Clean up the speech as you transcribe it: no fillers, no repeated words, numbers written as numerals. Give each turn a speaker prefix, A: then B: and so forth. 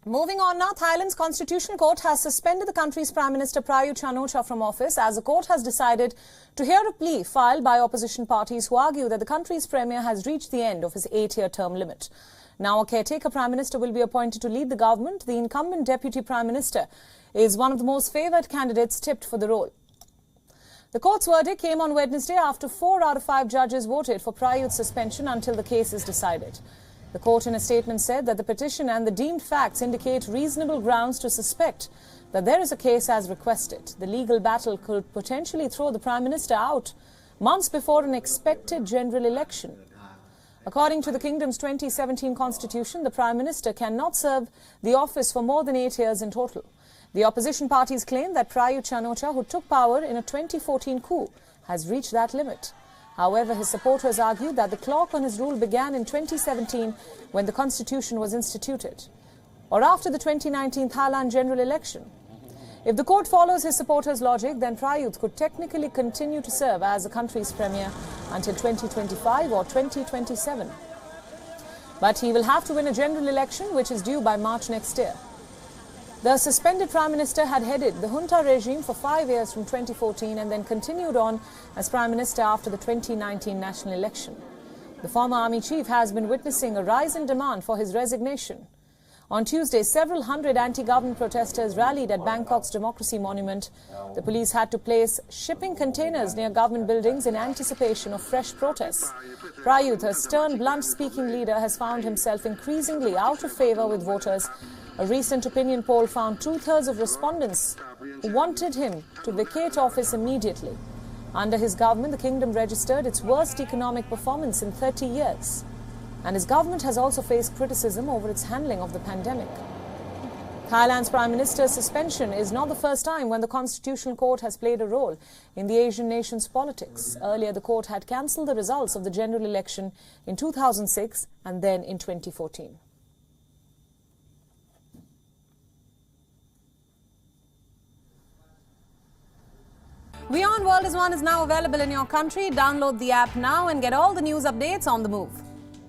A: Moving on now, Thailand's Constitutional Court has suspended the country's Prime Minister Prayut Chan-o-Cha from office as the court has decided to hear a plea filed by opposition parties who argue that the country's premier has reached the end of his 8-year term limit. Now a caretaker Prime Minister will be appointed to lead the government. The incumbent Deputy Prime Minister is one of the most favoured candidates tipped for the role. The court's verdict came on Wednesday after 4 out of 5 judges voted for Prayut's suspension until the case is decided. The court in a statement said that the petition and the deemed facts indicate reasonable grounds to suspect that there is a case as requested. The legal battle could potentially throw the Prime Minister out months before an expected general election. According to the kingdom's 2017 constitution, the Prime Minister cannot serve the office for more than 8 years in total. The opposition parties claim that Prayut Chan-o-Cha, who took power in a 2014 coup, has reached that limit. However, his supporters argued that the clock on his rule began in 2017 when the constitution was instituted, or after the 2019 Thailand general election. If the court follows his supporters' logic, then Prayut could technically continue to serve as the country's premier until 2025 or 2027. But he will have to win a general election, which is due by March next year. The suspended Prime Minister had headed the junta regime for 5 years from 2014 and then continued on as Prime Minister after the 2019 national election. The former army chief has been witnessing a rise in demand for his resignation. On Tuesday, several hundred anti-government protesters rallied at Bangkok's Democracy Monument. The police had to place shipping containers near government buildings in anticipation of fresh protests. Prayut, a stern, blunt-speaking leader, has found himself increasingly out of favour with voters. A recent opinion poll found 2/3 of respondents who wanted him to vacate office immediately. Under his government, the kingdom registered its worst economic performance in 30 years. And his government has also faced criticism over its handling of the pandemic. Thailand's Prime Minister's suspension is not the first time when the Constitutional Court has played a role in the Asian nation's politics. Earlier, the court had cancelled the results of the general election in 2006 and then in 2014. WION World is now available in your country. Download the app now and get all the news updates on the move.